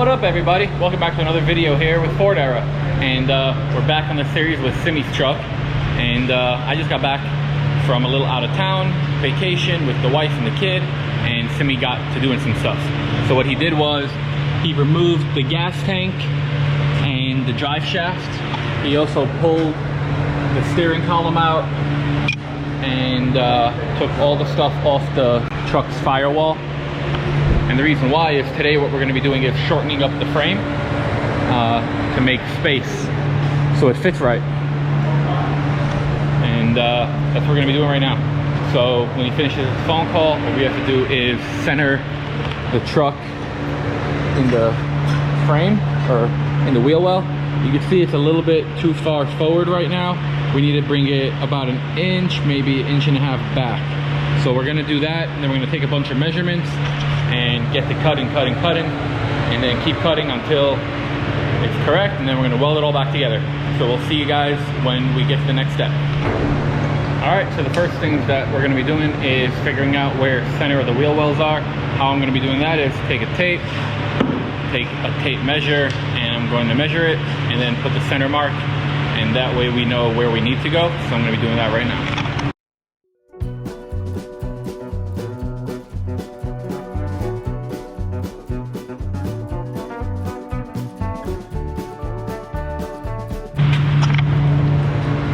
What up, everybody? Welcome back to another video here with Ford Era, and we're back on the series with Simi's truck. And I just got back from a little out of town vacation with the wife and the kid, and Simi got to doing some stuff. So what he did was he removed the gas tank and the drive shaft. He also pulled the steering column out and took all the stuff off the truck's firewall. And the reason why is today what we're going to be doing is shortening up the frame to make space so it fits right. And that's what we're going to be doing right now. So when he finishes his phone call, what we have to do is center the truck in the frame, or in the wheel well. You can see it's a little bit too far forward right now. We need to bring it about an inch, maybe an inch and a half back. So we're going to do that, and then we're going to take a bunch of measurements and get to cutting, and then keep cutting until it's correct, and then we're going to weld it all back together. So we'll see you guys when we get to the next step. Alright, so the first things that we're going to be doing is figuring out where center of the wheel wells are. How I'm going to be doing that is take a tape measure, and I'm going to measure it and then put the center mark, and that way we know where we need to go. So I'm going to be doing that right now.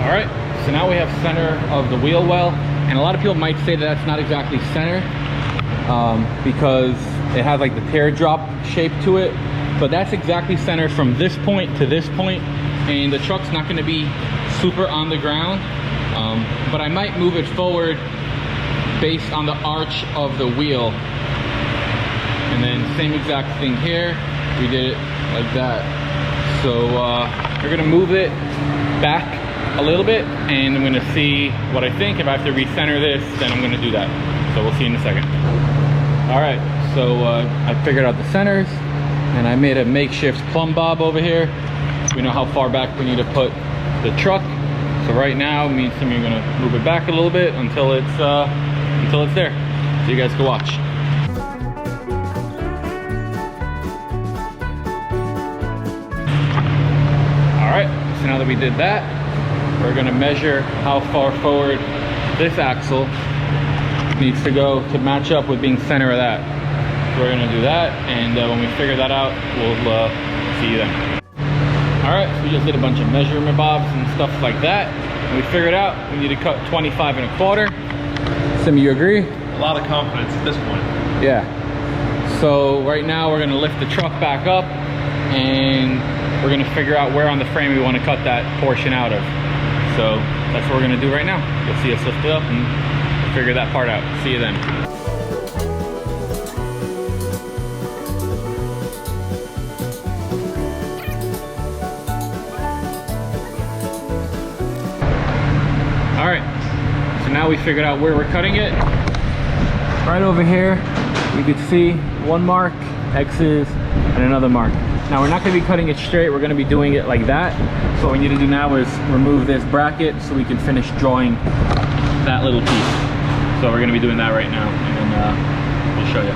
Alright, so now we have center of the wheel well, and a lot of people might say that that's not exactly center because it has like the teardrop shape to it, but that's exactly center from this point to this point, and the truck's not going to be super on the ground, but I might move it forward based on the arch of the wheel. And then same exact thing here, we did it like that. So we're going to move it back a little bit, and I'm going to see what I think. If I have to recenter this, then I'm going to do that. So we'll see in a second. Alright, so I figured out the centers, and I made a makeshift plumb bob over here. We know how far back we need to put the truck. So right now, me and Simi are going to move it back a little bit until it's there. So you guys can watch. Alright, so now that we did that, we're going to measure how far forward this axle needs to go to match up with being center of that. So we're going to do that, and when we figure that out, we'll see you then. Alright, so we just did a bunch of measurement bobs and stuff like that, and we figured out we need to cut 25 1/4. Sim, you agree? A lot of confidence at this point. Yeah. So right now we're going to lift the truck back up, and we're going to figure out where on the frame we want to cut that portion out of. So that's what we're going to do right now. You'll see us lift it up and figure that part out. See you then. Alright, so now we figured out where we're cutting it. Right over here, you can see one mark, X's, and another mark. Now we're not going to be cutting it straight, we're going to be doing it like that. So what we need to do now is remove this bracket so we can finish drawing that little piece. So we're going to be doing that right now, and we'll show you.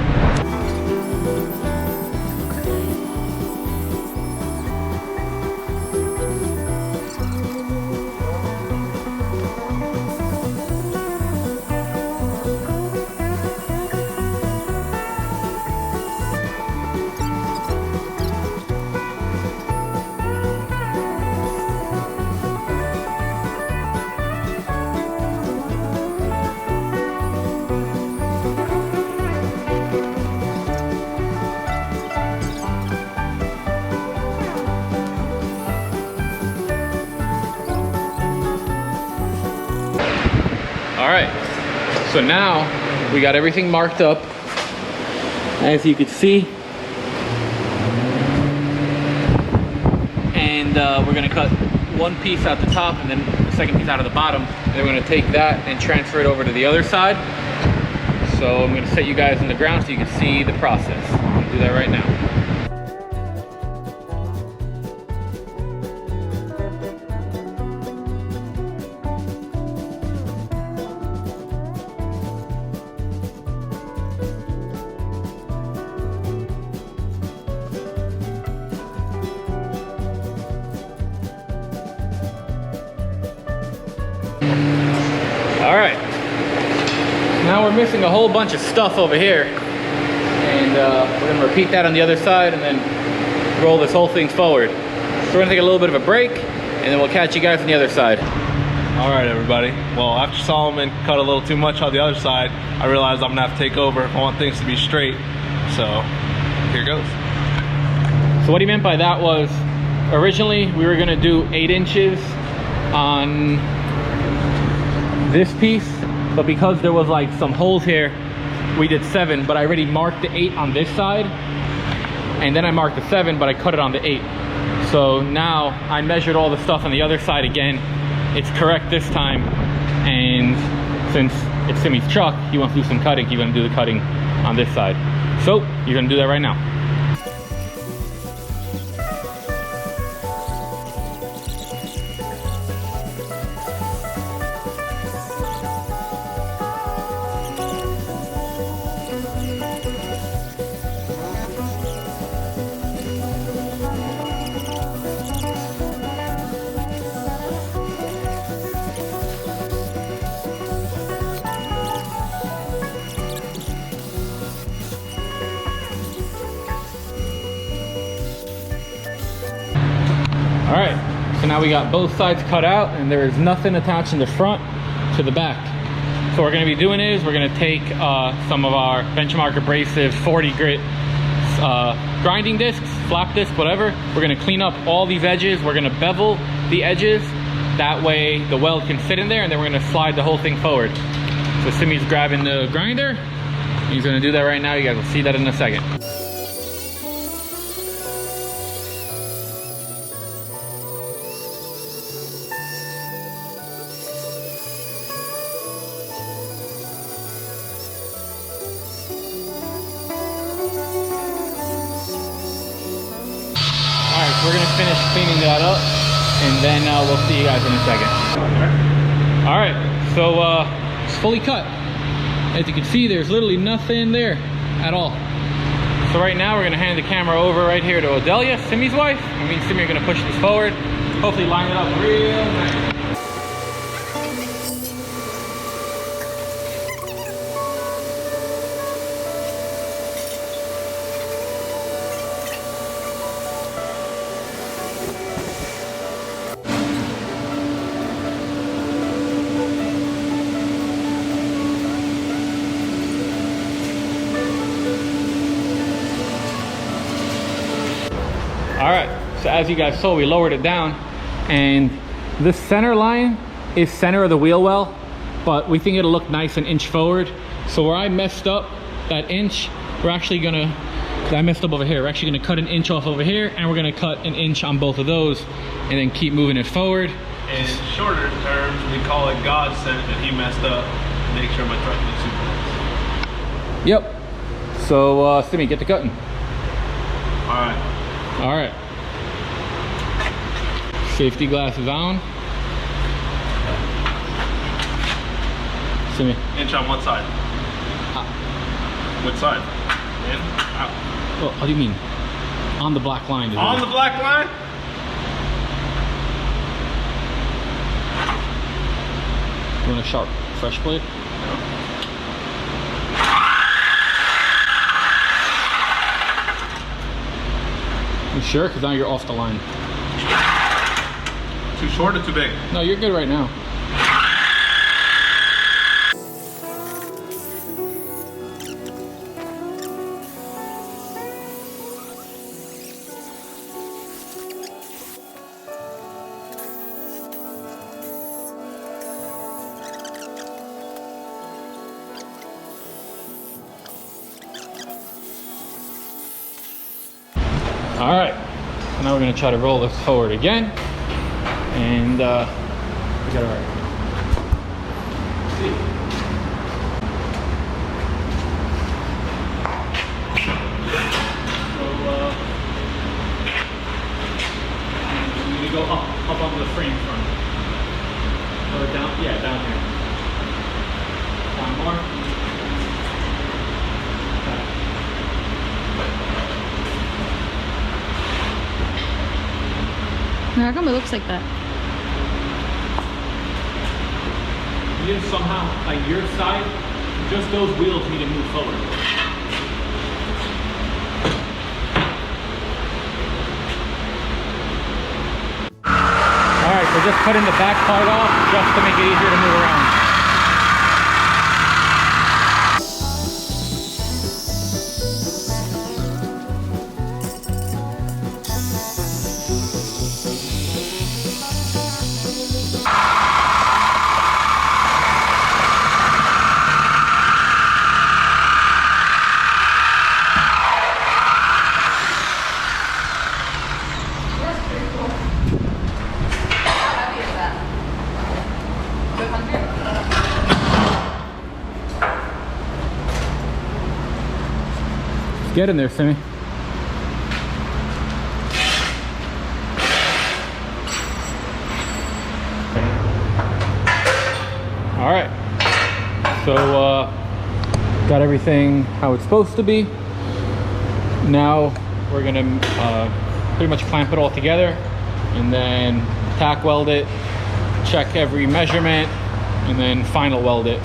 Alright, so now we got everything marked up, as you can see, and we're going to cut one piece out the top and then the second piece out of the bottom, and then we're going to take that and transfer it over to the other side. So I'm going to set you guys on the ground so you can see the process. I'm going to do that right now. All right. Now we're missing a whole bunch of stuff over here. And we're gonna repeat that on the other side and then roll this whole thing forward. So we're gonna take a little bit of a break and then we'll catch you guys on the other side. All right, everybody. Well, after Solomon cut a little too much on the other side, I realized I'm gonna have to take over if I want things to be straight. So here goes. So what he meant by that was, originally we were gonna do 8 inches on this piece, but because there was like some holes here, we did 7, but I already marked the 8 on this side, and then I marked the 7, but I cut it on the 8. So now I measured all the stuff on the other side again. It's correct this time, and since it's Simi's truck, he wants to do some cutting, he's gonna do the cutting on this side. So you're gonna do that right now. All right, so now we got both sides cut out and there is nothing attached in the front to the back. So what we're gonna be doing is we're gonna take some of our Benchmark Abrasive 40 grit grinding discs, flap disc, whatever. We're gonna clean up all these edges. We're gonna bevel the edges. That way the weld can fit in there, and then we're gonna slide the whole thing forward. So Simi's grabbing the grinder. He's gonna do that right now. You guys will see that in a second. We're gonna finish cleaning that up, and then we'll see you guys in a second. All right, so it's fully cut. As you can see, there's literally nothing there at all. So right now we're gonna hand the camera over right here to Odelia, Simi's wife. And me and Simi are gonna push this forward, hopefully line it up real nice. All right, so as you guys saw, we lowered it down, and the center line is center of the wheel well, but we think it'll look nice an inch forward. So where I messed up that inch, we're actually gonna, I messed up over here, we're actually gonna cut an inch off over here, and we're gonna cut an inch on both of those, and then keep moving it forward. In shorter terms, we call it God sent that he messed up. Make sure my truck looks super nice. Yep. So Simi, get to cutting. All right. All right. Safety glasses on. Simi. Inch on one side. Which side? In? Out. Well, what do you mean? On the black line. On the black line? You want a sharp, fresh blade? You sure? Because now you're off the line. Too short or too big? No, you're good right now. All right, so now we're gonna try to roll this forward again, and we got our see. So we need to go up onto the frame front, or down, yeah, down here. One more. How come it looks like that? if somehow, like your side, just those wheels need to move forward. All right, so just cutting the back part off just to make it easier to move around. Get in there, Simmy. All right, so got everything how it's supposed to be. Now we're gonna pretty much clamp it all together and then tack weld it, check every measurement, and then final weld it.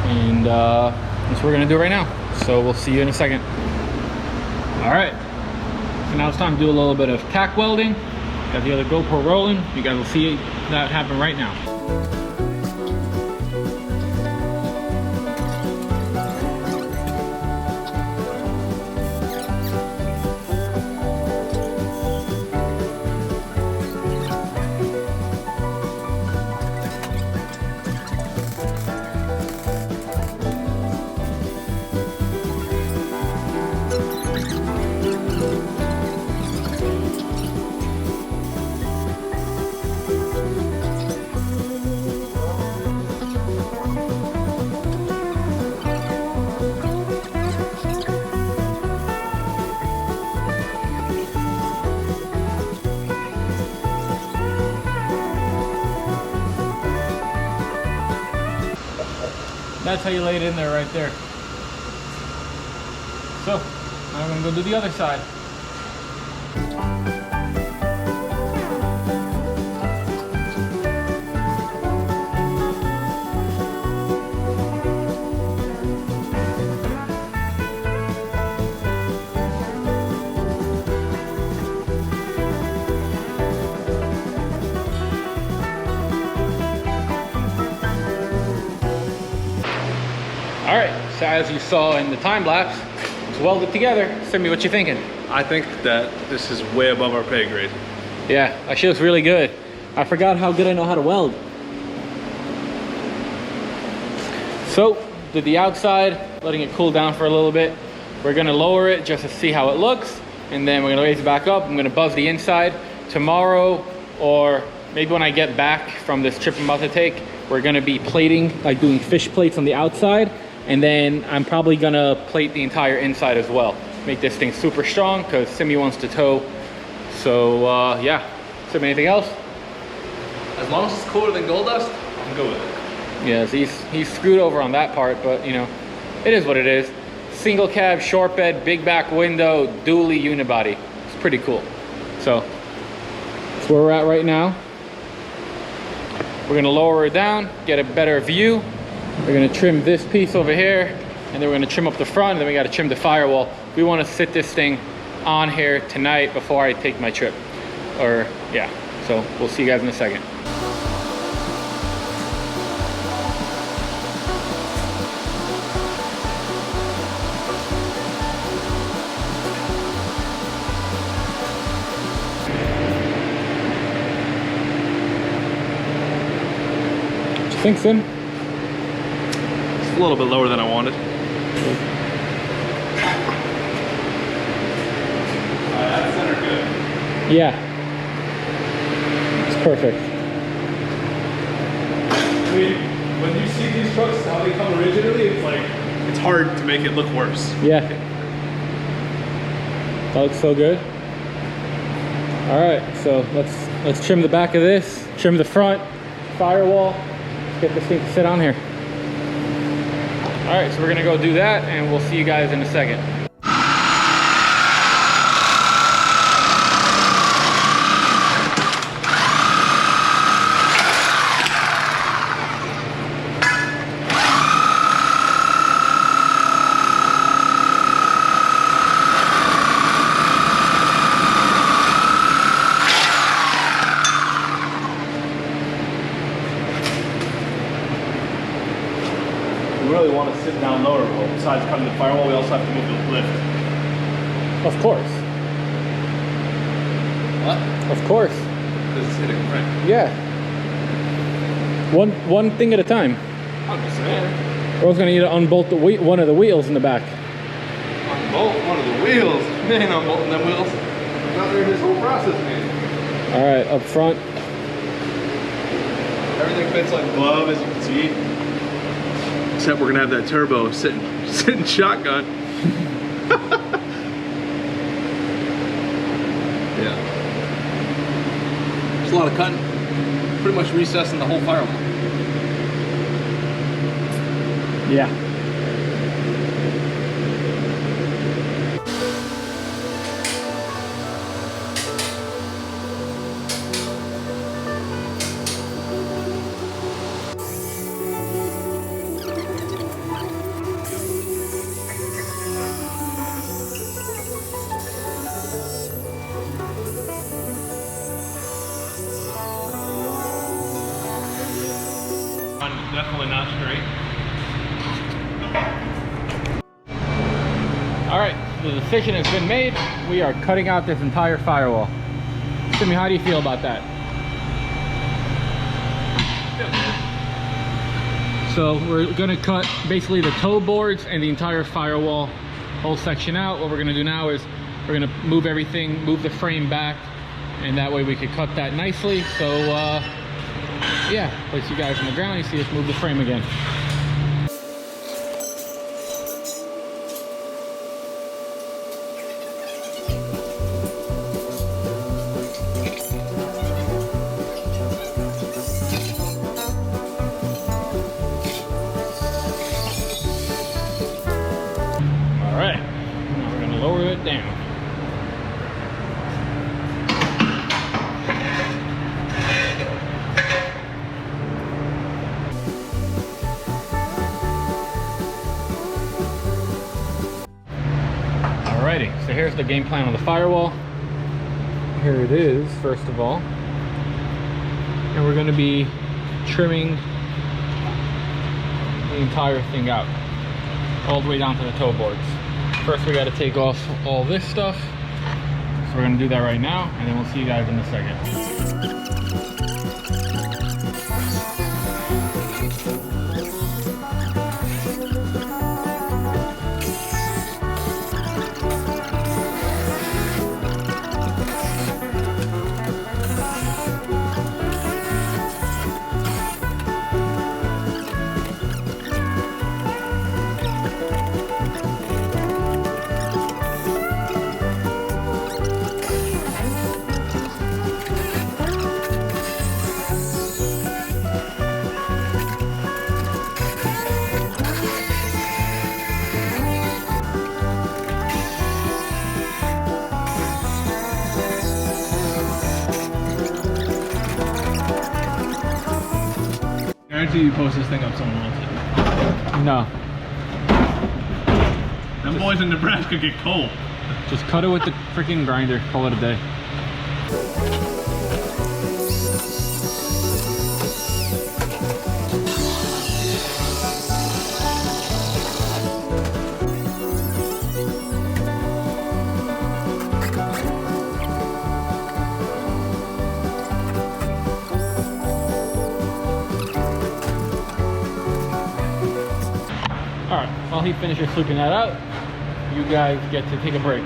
And that's what we're gonna do right now. So we'll see you in a second. All right, so now it's time to do a little bit of tack welding. Got the other GoPro rolling. You guys will see that happen right now. That's how you lay it in there right there. So, now I'm gonna go do the other side. All right, so as you saw in the time lapse, it's welded together. Send me what you thinking. I think that this is way above our pay grade. Yeah, actually looks really good. I forgot how good I know how to weld. So, did the outside, letting it cool down for a little bit. We're gonna lower it just to see how it looks, and then we're gonna raise it back up. I'm gonna buzz the inside. Tomorrow, or maybe when I get back from this trip I'm about to take, we're gonna be plating, like doing fish plates on the outside. And then I'm probably gonna plate the entire inside as well. Make this thing super strong because Simi wants to tow. So yeah. Sim, anything else? As long as it's cooler than gold dust, I'm good with it. Yes, he's screwed over on that part, but you know, it is what it is. Single cab, short bed, big back window, dually unibody. It's pretty cool. So that's where we're at right now. We're gonna lower it down, get a better view. We're gonna trim this piece over here, and then we're gonna trim up the front, and then we gotta trim the firewall. We wanna sit this thing on here tonight before I take my trip. Or, yeah, so we'll see you guys in a second. What you think, Sim? A little bit lower than I wanted. That's center good. Yeah. It's perfect. I mean, when you see these trucks, how they come originally, it's like, it's hard to make it look worse. Yeah. That looks so good. All right, so let's trim the back of this, trim the front, firewall, let's get this thing to sit on here. All right, so we're gonna go do that, and we'll see you guys in a second. want to sit down lower. Well, besides cutting the firewall, we also have to move the lift. Of course. What? Of course. Because it's hitting right. Yeah. One thing at a time. I'm just saying. We're also gonna need to unbolt one of the wheels in the back. Unbolt one of the wheels? Man, unbolting them wheels. I'm not there this whole process, man. All right, up front. Everything fits like a glove, as you can see. Except we're gonna have that turbo sitting shotgun. Yeah. There's a lot of cutting. Pretty much recessing the whole firewall. Yeah. Definitely not straight. All right, the decision has been made. We are cutting out this entire firewall. Timmy, how do you feel about that? So we're gonna cut basically the toe boards and the entire firewall whole section out. What we're gonna do now is we're gonna move everything, move the frame back, and that way we could cut that nicely. So yeah, place you guys on the ground, you see us move the frame again. All right, now we're gonna lower it down. Alrighty, so here's the game plan on the firewall. Here it is, first of all. And we're gonna be trimming the entire thing out, all the way down to the toe boards. First we gotta take off all this stuff. So we're gonna do that right now, and then we'll see you guys in a second. Guarantee you post this thing up, someone wants it. No, Them boys in Nebraska get cold. just cut it with the freaking grinder, call it a day. Alright, while he finishes sweeping that out, you guys get to take a break.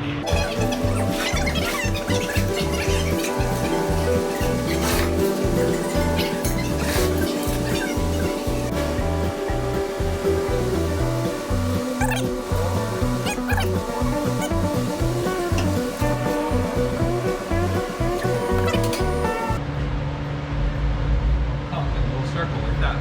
Oh, a little circle like that.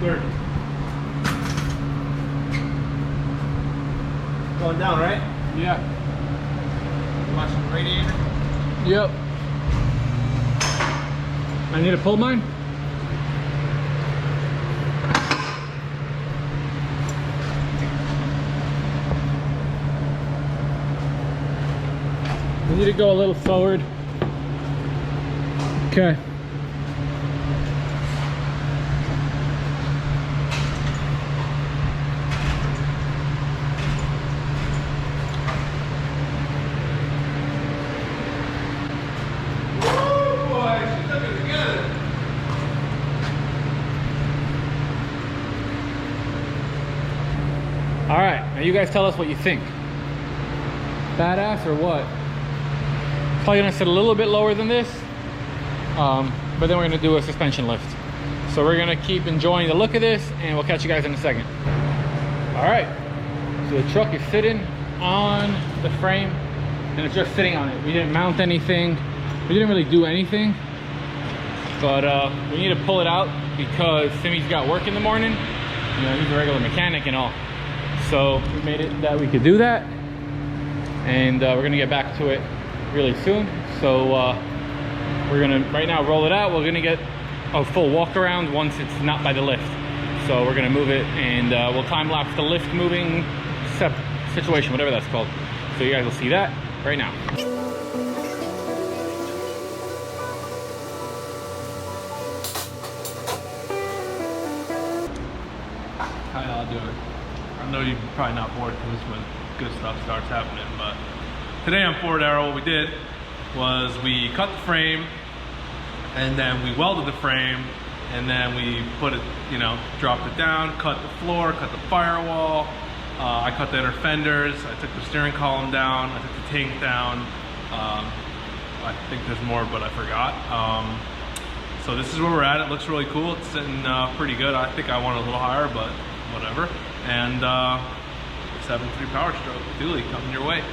30. Going down, right? Yeah. Watch the radiator. Yep. I need to pull mine. We need to go a little forward. Okay. All right, now you guys tell us what you think. Badass or what? Probably gonna sit a little bit lower than this, but then we're gonna do a suspension lift. So we're gonna keep enjoying the look of this, and we'll catch you guys in a second. All right, so the truck is sitting on the frame, and it's just sitting on it. We didn't mount anything. We didn't really do anything, but we need to pull it out because Simi's got work in the morning. You know, he's a regular mechanic and all. So we made it that we could do that, and we're gonna get back to it really soon. So we're gonna right now roll it out. We're gonna get a full walk around once it's not by the lift. So we're gonna move it, and we'll time lapse the lift moving situation, whatever that's called. So you guys will see that right now. I'll do it. I know you're probably not bored because this is when good stuff starts happening, but today on Forward Arrow, what we did was we cut the frame, and then we welded the frame, and then we put it, you know, dropped it down, cut the floor, cut the firewall. I cut the inner fenders. I took the steering column down. I took the tank down. I think there's more, but I forgot. So this is where we're at. It looks really cool. It's sitting pretty good. I think I want it a little higher, but whatever. And 7.3 Power Stroke dually coming your way.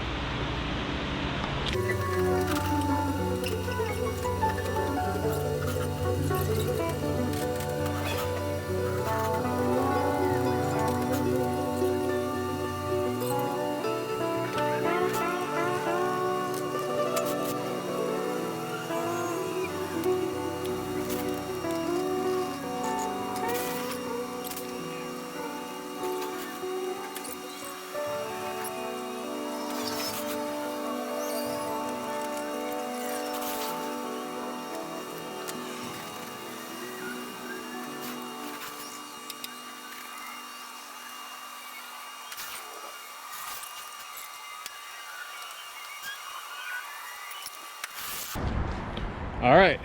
All right,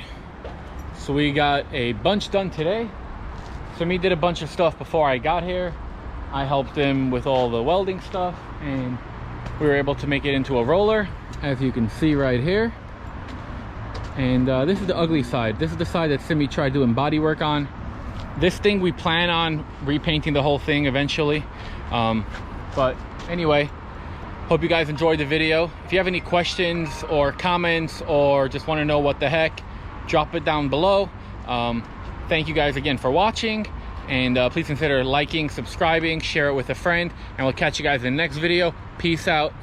so we got a bunch done today. Simi did a bunch of stuff before I got here. I helped him with all the welding stuff, and we were able to make it into a roller, as you can see right here. And this is the ugly side. This is the side that Simi tried doing body work on. This thing we plan on repainting the whole thing eventually. But anyway, hope you guys enjoyed the video. If you have any questions or comments or just want to know what the heck, drop it down below. Thank you guys again for watching, and please consider liking, subscribing, share it with a friend, and we'll catch you guys in the next video. Peace out.